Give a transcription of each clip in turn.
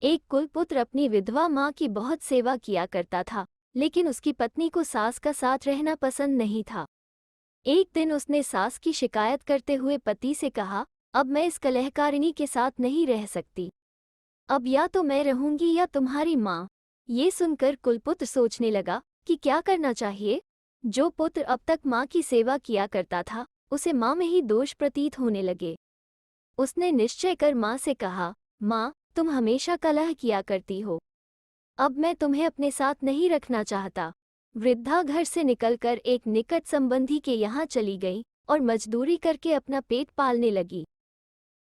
एक कुलपुत्र अपनी विधवा माँ की बहुत सेवा किया करता था, लेकिन उसकी पत्नी को सास का साथ रहना पसंद नहीं था। एक दिन उसने सास की शिकायत करते हुए पति से कहा, अब मैं इस कलहकारिणी के साथ नहीं रह सकती। अब या तो मैं रहूंगी या तुम्हारी माँ। ये सुनकर कुलपुत्र सोचने लगा कि क्या करना चाहिए। जो पुत्र अब तक माँ की सेवा किया करता था, उसे माँ में ही दोष प्रतीत होने लगे। उसने निश्चय कर माँ से कहा, माँ, तुम हमेशा कलह किया करती हो। अब मैं तुम्हें अपने साथ नहीं रखना चाहता। वृद्धा घर से निकलकर एक निकट संबंधी के यहाँ चली गई और मजदूरी करके अपना पेट पालने लगी।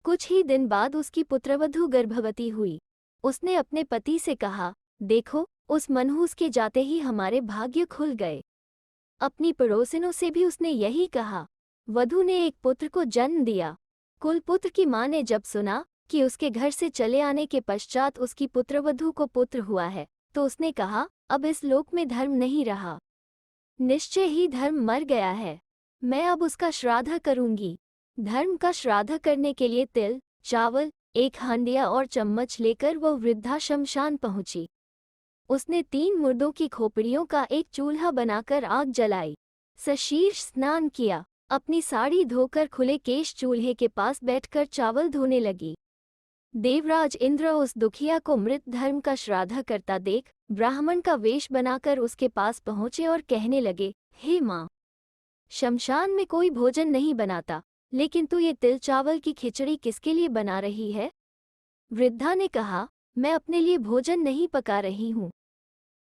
कुछ ही दिन बाद उसकी पुत्रवधू गर्भवती हुई। उसने अपने पति से कहा, देखो, उस मनहूस के जाते ही हमारे भाग्य खुल गए। अपनी पड़ोसिनों से भी उसने यही कहा। वधू ने एक पुत्र को जन्म दिया। कुलपुत्र की माँ ने जब सुना कि उसके घर से चले आने के पश्चात उसकी पुत्रवधू को पुत्र हुआ है, तो उसने कहा, अब इस लोक में धर्म नहीं रहा। निश्चय ही धर्म मर गया है। मैं अब उसका श्राद्ध करूंगी। धर्म का श्राद्ध करने के लिए तिल, चावल, एक हांडिया और चम्मच लेकर वह वृद्धा शमशान पहुंची। उसने 3 मुर्दों की खोपड़ियों का एक चूल्हा बनाकर आग जलाई। सशीर्ष स्नान किया। अपनी साड़ी धोकर खुले केश चूल्हे के पास बैठकर चावल धोने लगी। देवराज इंद्र उस दुखिया को मृत धर्म का श्राद्ध करता देख ब्राह्मण का वेश बनाकर उसके पास पहुंचे और कहने लगे, हे माँ, शमशान में कोई भोजन नहीं बनाता, लेकिन तू ये तिल चावल की खिचड़ी किसके लिए बना रही है? वृद्धा ने कहा, मैं अपने लिए भोजन नहीं पका रही हूँ।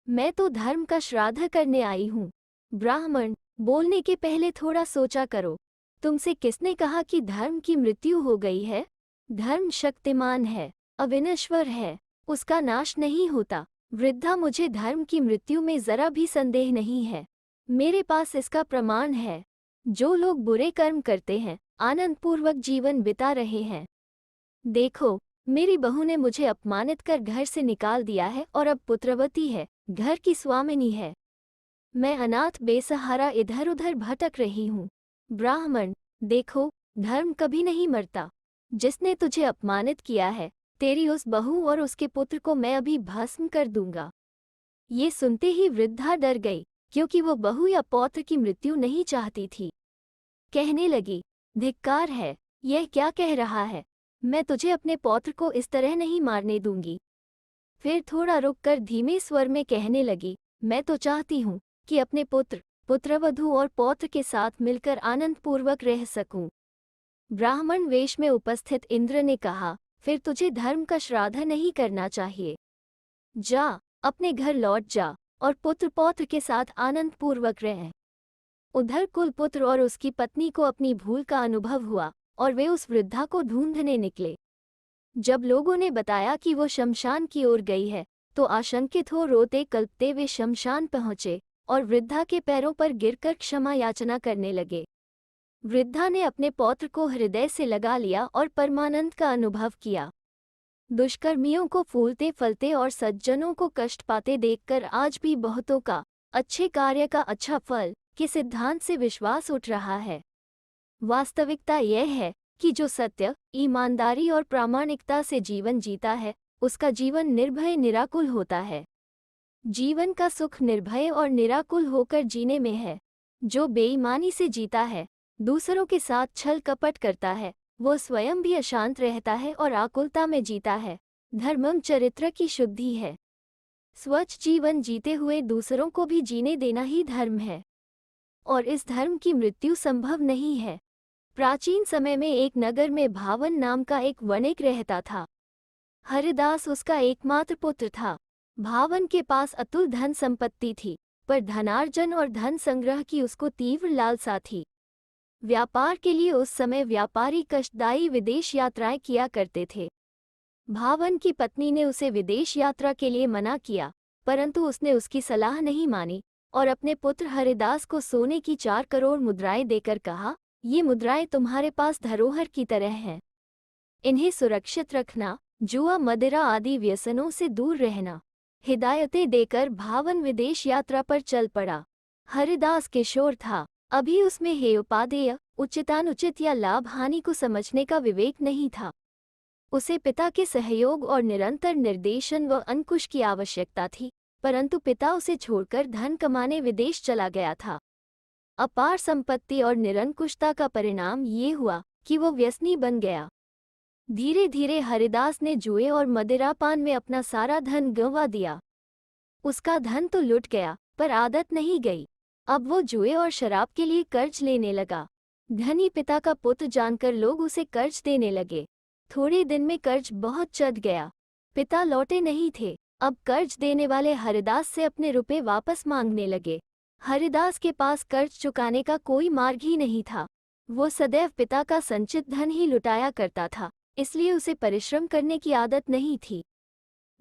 मैं तो धर्म का श्राद्ध करने आई हूँ। ब्राह्मण, बोलने के पहले थोड़ा सोचा करो। तुमसे किसने कहा कि धर्म की मृत्यु हो गई है? धर्म शक्तिमान है, अविनश्वर है, उसका नाश नहीं होता। वृद्धा, मुझे धर्म की मृत्यु में जरा भी संदेह नहीं है। मेरे पास इसका प्रमाण है। जो लोग बुरे कर्म करते हैं, आनंदपूर्वक जीवन बिता रहे हैं। देखो, मेरी बहू ने मुझे अपमानित कर घर से निकाल दिया है और अब पुत्रवती है, घर की स्वामिनी है। मैं अनाथ बेसहारा इधर उधर भटक रही हूँ। ब्राह्मण, देखो, धर्म कभी नहीं मरता। जिसने तुझे अपमानित किया है, तेरी उस बहू और उसके पुत्र को मैं अभी भस्म कर दूंगा। ये सुनते ही वृद्धा डर गई, क्योंकि वो बहू या पौत्र की मृत्यु नहीं चाहती थी। कहने लगी, धिक्कार है, यह क्या कह रहा है? मैं तुझे अपने पौत्र को इस तरह नहीं मारने दूंगी। फिर थोड़ा रुककर धीमे स्वर में कहने लगी, मैं तो चाहती हूँ कि अपने पुत्र, पुत्रवधू और पौत्र के साथ मिलकर आनंदपूर्वक रह सकूं। ब्राह्मण वेश में उपस्थित इंद्र ने कहा, फिर तुझे धर्म का श्राद्ध नहीं करना चाहिए। जा, अपने घर लौट जा और पुत्र पौत्र के साथ आनंदपूर्वक रह। उधर कुलपुत्र और उसकी पत्नी को अपनी भूल का अनुभव हुआ और वे उस वृद्धा को ढूंढने निकले। जब लोगों ने बताया कि वो शमशान की ओर गई है, तो आशंकित हो रोते कल्पते वे शमशान पहुंचे और वृद्धा के पैरों पर गिरकर क्षमा याचना करने लगे। वृद्धा ने अपने पौत्र को हृदय से लगा लिया और परमानंद का अनुभव किया। दुष्कर्मियों को फूलते फलते और सज्जनों को कष्ट पाते देखकर आज भी बहुतों का अच्छे कार्य का अच्छा फल के सिद्धांत से विश्वास उठ रहा है। वास्तविकता यह है कि जो सत्य, ईमानदारी और प्रामाणिकता से जीवन जीता है, उसका जीवन निर्भय निराकुल होता है। जीवन का सुख निर्भय और निराकुल होकर जीने में है। जो बेईमानी से जीता है, दूसरों के साथ छल कपट करता है, वो स्वयं भी अशांत रहता है और आकुलता में जीता है। धर्मम चरित्र की शुद्धि है। स्वच्छ जीवन जीते हुए दूसरों को भी जीने देना ही धर्म है, और इस धर्म की मृत्यु संभव नहीं है। प्राचीन समय में एक नगर में भावन नाम का एक वणिक रहता था। हरिदास उसका एकमात्र पुत्र था। भावन के पास अतुल धन संपत्ति थी, पर धनार्जन और धन संग्रह की उसको तीव्र लालसा थी। व्यापार के लिए उस समय व्यापारी कष्टदायी विदेश यात्राएं किया करते थे। भावन की पत्नी ने उसे विदेश यात्रा के लिए मना किया, परंतु उसने उसकी सलाह नहीं मानी और अपने पुत्र हरिदास को सोने की 4 करोड़ मुद्राएं देकर कहा, ये मुद्राएं तुम्हारे पास धरोहर की तरह हैं। इन्हें सुरक्षित रखना, जुआ मदिरा आदि व्यसनों से दूर रहना। हिदायतें देकर भावन विदेश यात्रा पर चल पड़ा। हरिदास किशोर था, अभी उसमें हेयोपादेय, उचितानुचित या लाभ हानि को समझने का विवेक नहीं था। उसे पिता के सहयोग और निरंतर निर्देशन व अंकुश की आवश्यकता थी, परंतु पिता उसे छोड़कर धन कमाने विदेश चला गया था। अपार संपत्ति और निरंकुशता का परिणाम ये हुआ कि वो व्यसनी बन गया। धीरे धीरे हरिदास ने जुए और मदिरापान में अपना सारा धन गंवा दिया। उसका धन तो लुट गया, पर आदत नहीं गई। अब वो जुए और शराब के लिए कर्ज लेने लगा। धनी पिता का पुत्र जानकर लोग उसे कर्ज देने लगे। थोड़े दिन में कर्ज बहुत चढ़ गया। पिता लौटे नहीं थे। अब कर्ज देने वाले हरिदास से अपने रुपए वापस मांगने लगे। हरिदास के पास कर्ज चुकाने का कोई मार्ग ही नहीं था। वो सदैव पिता का संचित धन ही लुटाया करता था, इसलिए उसे परिश्रम करने की आदत नहीं थी।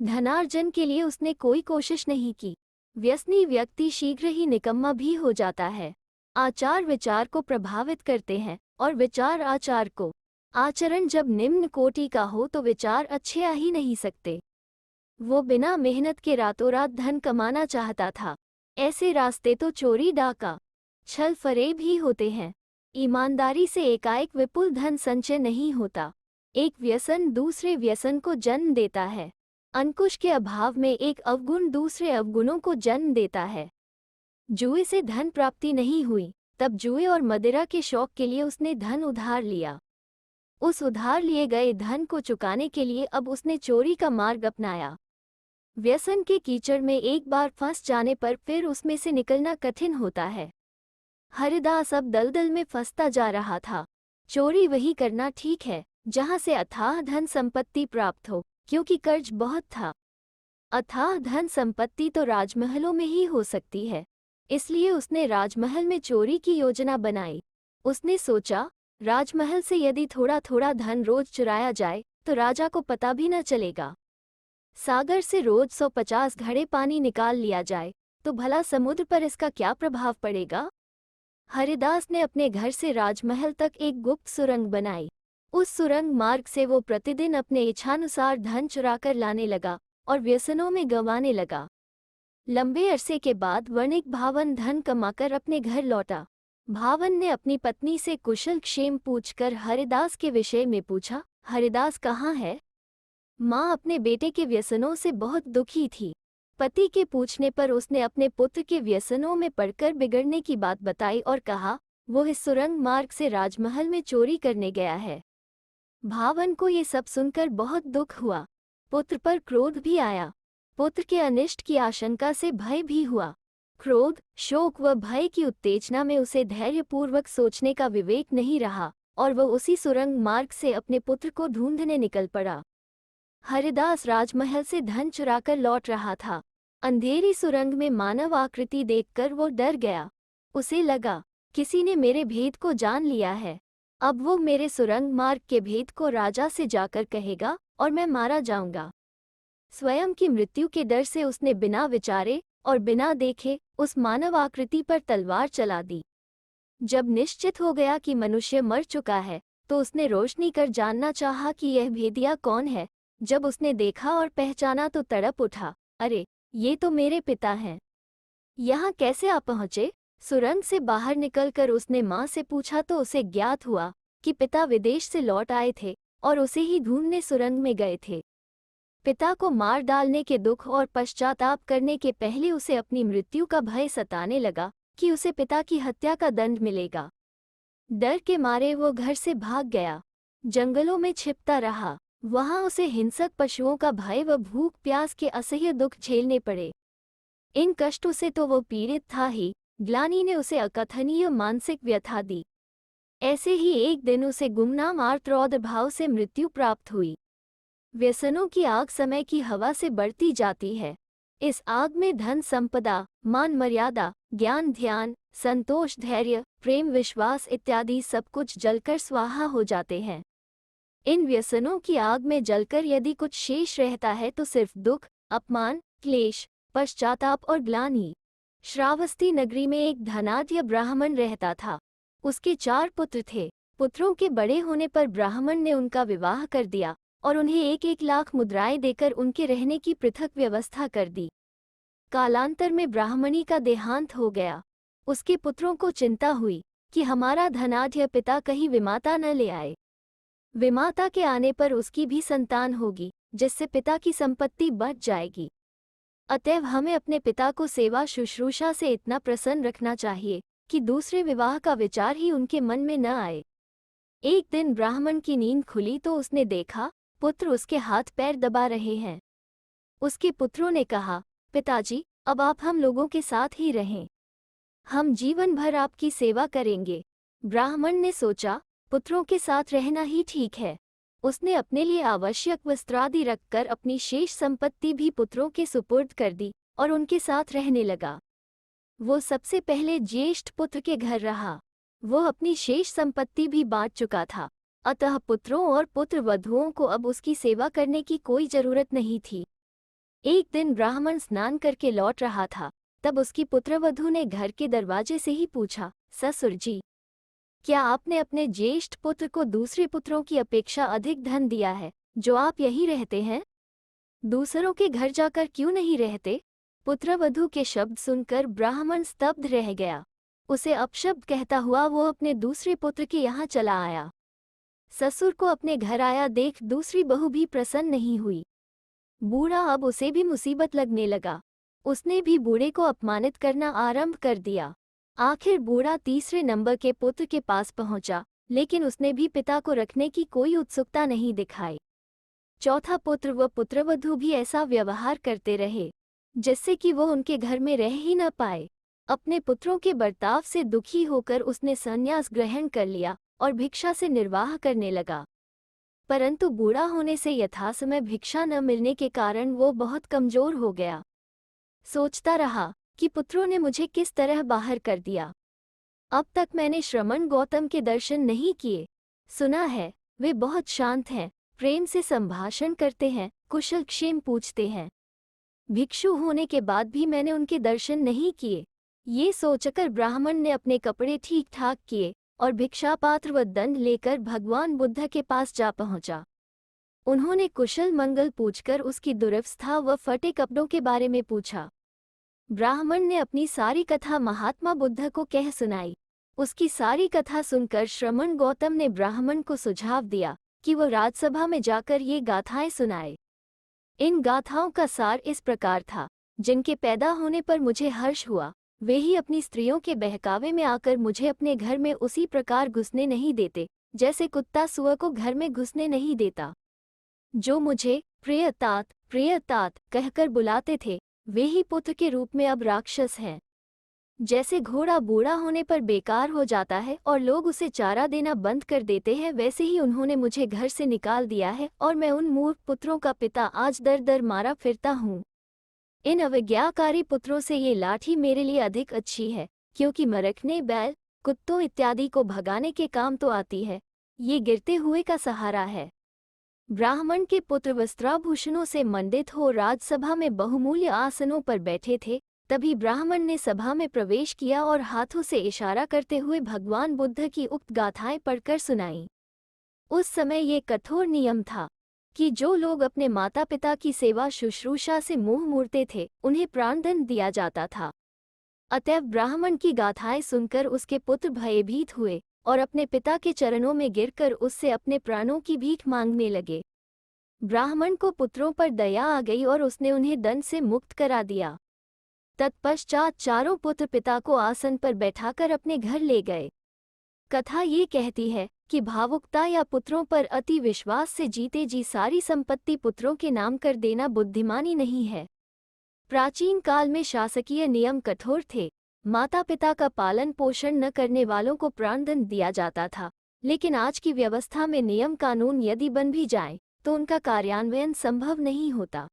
धनार्जन के लिए उसने कोई कोशिश नहीं की। व्यसनी व्यक्ति शीघ्र ही निकम्मा भी हो जाता है। आचार विचार को प्रभावित करते हैं और विचार आचार को। आचरण जब निम्न कोटि का हो तो विचार अच्छे आ ही नहीं सकते। वो बिना मेहनत के रातों रात धन कमाना चाहता था। ऐसे रास्ते तो चोरी डाका छल फरेब ही होते हैं। ईमानदारी से एकाएक विपुल धन संचय नहीं होता। एक व्यसन दूसरे व्यसन को जन्म देता है। अंकुश के अभाव में एक अवगुण दूसरे अवगुणों को जन्म देता है। जुए से धन प्राप्ति नहीं हुई, तब जुए और मदिरा के शौक के लिए उसने धन उधार लिया। उस उधार लिए गए धन को चुकाने के लिए अब उसने चोरी का मार्ग अपनाया। व्यसन के कीचड़ में एक बार फंस जाने पर फिर उसमें से निकलना कठिन होता है। हरिदास अब दलदल में फंसता जा रहा था। चोरी वही करना ठीक है जहां से अथाह धन संपत्ति प्राप्त हो, क्योंकि कर्ज बहुत था। अथाह धन संपत्ति तो राजमहलों में ही हो सकती है, इसलिए उसने राजमहल में चोरी की योजना बनाई। उसने सोचा, राजमहल से यदि थोड़ा थोड़ा धन रोज चुराया जाए तो राजा को पता भी न चलेगा। सागर से रोज 150 घड़े पानी निकाल लिया जाए तो भला समुद्र पर इसका क्या प्रभाव पड़ेगा। हरिदास ने अपने घर से राजमहल तक एक गुप्त सुरंग बनाई। उस सुरंग मार्ग से वो प्रतिदिन अपने इच्छानुसार धन चुराकर लाने लगा और व्यसनों में गंवाने लगा। लंबे अरसे के बाद वणिक भावन धन कमाकर अपने घर लौटा। भावन ने अपनी पत्नी से कुशल क्षेम पूछकर हरिदास के विषय में पूछा। हरिदास कहाँ है? माँ अपने बेटे के व्यसनों से बहुत दुखी थी। पति के पूछने पर उसने अपने पुत्र के व्यसनों में पड़कर बिगड़ने की बात बताई और कहा, वो इस सुरंग मार्ग से राजमहल में चोरी करने गया है। भावन को ये सब सुनकर बहुत दुख हुआ। पुत्र पर क्रोध भी आया। पुत्र के अनिष्ट की आशंका से भय भी हुआ। क्रोध, शोक व भय की उत्तेजना में उसे धैर्यपूर्वक सोचने का विवेक नहीं रहा और वह उसी सुरंग मार्ग से अपने पुत्र को ढूंढने निकल पड़ा। हरिदास राजमहल से धन चुराकर लौट रहा था। अंधेरी सुरंग में मानव आकृति देखकर वो डर गया। उसे लगा, किसी ने मेरे भेद को जान लिया है। अब वो मेरे सुरंग मार्ग के भेद को राजा से जाकर कहेगा और मैं मारा जाऊंगा। स्वयं की मृत्यु के डर से उसने बिना विचारे और बिना देखे उस मानव आकृति पर तलवार चला दी। जब निश्चित हो गया कि मनुष्य मर चुका है तो उसने रोशनी कर जानना चाहा कि यह भेदिया कौन है। जब उसने देखा और पहचाना तो तड़प उठा, अरे ये तो मेरे पिता हैं। यहाँ कैसे आ पहुँचे? सुरंग से बाहर निकलकर उसने माँ से पूछा तो उसे ज्ञात हुआ कि पिता विदेश से लौट आए थे और उसे ही ढूंढने सुरंग में गए थे। पिता को मार डालने के दुख और पश्चाताप करने के पहले उसे अपनी मृत्यु का भय सताने लगा कि उसे पिता की हत्या का दंड मिलेगा। डर के मारे वो घर से भाग गया। जंगलों में छिपता रहा। वहां उसे हिंसक पशुओं का भय व भूख प्यास के असह्य दुख झेलने पड़े। इन कष्टों से तो वो पीड़ित था ही, ग्लानि ने उसे अकथनीय मानसिक व्यथा दी। ऐसे ही एक दिन उसे गुमनाम आर्तरौद्र भाव से मृत्यु प्राप्त हुई। व्यसनों की आग समय की हवा से बढ़ती जाती है। इस आग में धन संपदा, मान मर्यादा, ज्ञान ध्यान, संतोष धैर्य, प्रेम विश्वास इत्यादि सब कुछ जलकर स्वाहा हो जाते हैं। इन व्यसनों की आग में जलकर यदि कुछ शेष रहता है तो सिर्फ दुख, अपमान, क्लेश, पश्चाताप और ग्लानि। श्रावस्ती नगरी में एक धनाढ्य ब्राह्मण रहता था। उसके 4 पुत्र थे। पुत्रों के बड़े होने पर ब्राह्मण ने उनका विवाह कर दिया और उन्हें 1-1 लाख मुद्राएं देकर उनके रहने की पृथक व्यवस्था कर दी। कालांतर में ब्राह्मणी का देहांत हो गया। उसके पुत्रों को चिंता हुई कि हमारा धनाढ्य पिता कहीं विमाता न ले आए। विमाता के आने पर उसकी भी संतान होगी, जिससे पिता की संपत्ति बढ़ जाएगी। अतएव हमें अपने पिता को सेवा शुश्रूषा से इतना प्रसन्न रखना चाहिए कि दूसरे विवाह का विचार ही उनके मन में न आए। एक दिन ब्राह्मण की नींद खुली तो उसने देखा पुत्र उसके हाथ पैर दबा रहे हैं। उसके पुत्रों ने कहा, पिताजी, अब आप हम लोगों के साथ ही रहें, हम जीवन भर आपकी सेवा करेंगे। ब्राह्मण ने सोचा, पुत्रों के साथ रहना ही ठीक है। उसने अपने लिए आवश्यक वस्त्रादि रखकर अपनी शेष संपत्ति भी पुत्रों के सुपुर्द कर दी और उनके साथ रहने लगा। वो सबसे पहले ज्येष्ठ पुत्र के घर रहा। वो अपनी शेष संपत्ति भी बांट चुका था, अतः पुत्रों और पुत्र वधुओं को अब उसकी सेवा करने की कोई जरूरत नहीं थी। एक दिन ब्राह्मण स्नान करके लौट रहा था, तब उसकी पुत्रवधू ने घर के दरवाजे से ही पूछा, ससुर जी, क्या आपने अपने ज्येष्ठ पुत्र को दूसरे पुत्रों की अपेक्षा अधिक धन दिया है, जो आप यहीं रहते हैं? दूसरों के घर जाकर क्यों नहीं रहते? पुत्रवधू के शब्द सुनकर ब्राह्मण स्तब्ध रह गया। उसे अपशब्द कहता हुआ वो अपने दूसरे पुत्र के यहाँ चला आया। ससुर को अपने घर आया देख दूसरी बहू भी प्रसन्न नहीं हुई। बूढ़ा अब उसे भी मुसीबत लगने लगा। उसने भी बूढ़े को अपमानित करना आरंभ कर दिया। आखिर बूढ़ा तीसरे नंबर के पुत्र के पास पहुंचा, लेकिन उसने भी पिता को रखने की कोई उत्सुकता नहीं दिखाई। चौथा पुत्र व पुत्रवधू भी ऐसा व्यवहार करते रहे, जिससे कि वो उनके घर में रह ही न पाए। अपने पुत्रों के बर्ताव से दुखी होकर उसने संन्यास ग्रहण कर लिया और भिक्षा से निर्वाह करने लगा। परंतु बूढ़ा होने से यथासमय भिक्षा न मिलने के कारण वो बहुत कमजोर हो गया। सोचता रहा कि पुत्रों ने मुझे किस तरह बाहर कर दिया। अब तक मैंने श्रमण गौतम के दर्शन नहीं किए। सुना है वे बहुत शांत हैं, प्रेम से संभाषण करते हैं, कुशल क्षेम पूछते हैं। भिक्षु होने के बाद भी मैंने उनके दर्शन नहीं किए। ये सोचकर ब्राह्मण ने अपने कपड़े ठीक ठाक किए और भिक्षापात्र व दंड लेकर भगवान बुद्ध के पास जा पहुंचा। उन्होंने कुशल मंगल पूछकर उसकी दुरवस्था व फटे कपड़ों के बारे में पूछा। ब्राह्मण ने अपनी सारी कथा महात्मा बुद्ध को कह सुनाई। उसकी सारी कथा सुनकर श्रमण गौतम ने ब्राह्मण को सुझाव दिया कि वो राजसभा में जाकर ये गाथाएं सुनाए। इन गाथाओं का सार इस प्रकार था, जिनके पैदा होने पर मुझे हर्ष हुआ, वे ही अपनी स्त्रियों के बहकावे में आकर मुझे अपने घर में उसी प्रकार घुसने नहीं देते, जैसे कुत्ता सुअर को घर में घुसने नहीं देता। जो मुझे प्रिय तात कहकर बुलाते थे, वे ही पुत्र के रूप में अब राक्षस हैं। जैसे घोड़ा बूढ़ा होने पर बेकार हो जाता है और लोग उसे चारा देना बंद कर देते हैं, वैसे ही उन्होंने मुझे घर से निकाल दिया है और मैं उन मूर्ख पुत्रों का पिता आज दर दर मारा फिरता हूँ। इन अविज्ञाकारी पुत्रों से ये लाठी मेरे लिए अधिक अच्छी है, क्योंकि मरखने, बैल, कुत्तों इत्यादि को भगाने के काम तो आती है, ये गिरते हुए का सहारा है। ब्राह्मण के पुत्र वस्त्राभूषणों से मंडित हो राजसभा में बहुमूल्य आसनों पर बैठे थे। तभी ब्राह्मण ने सभा में प्रवेश किया और हाथों से इशारा करते हुए भगवान बुद्ध की उक्त गाथाएं पढ़कर सुनाई। उस समय ये कठोर नियम था कि जो लोग अपने माता पिता की सेवा शुश्रूषा से मुंह मोड़ते थे, उन्हें प्राणदंड दिया जाता था। अतएव ब्राह्मण की गाथाएं सुनकर उसके पुत्र भयभीत हुए और अपने पिता के चरणों में गिरकर उससे अपने प्राणों की भीख मांगने लगे। ब्राह्मण को पुत्रों पर दया आ गई और उसने उन्हें दंड से मुक्त करा दिया। तत्पश्चात चारों पुत्र पिता को आसन पर बैठाकर अपने घर ले गए। कथा ये कहती है कि भावुकता या पुत्रों पर अति विश्वास से जीते जी सारी संपत्ति पुत्रों के नाम कर देना बुद्धिमानी नहीं है। प्राचीन काल में शासकीय नियम कठोर थे। माता पिता का पालन पोषण न करने वालों को प्राणदंड दिया जाता था, लेकिन आज की व्यवस्था में नियम कानून यदि बन भी जाए तो उनका कार्यान्वयन संभव नहीं होता।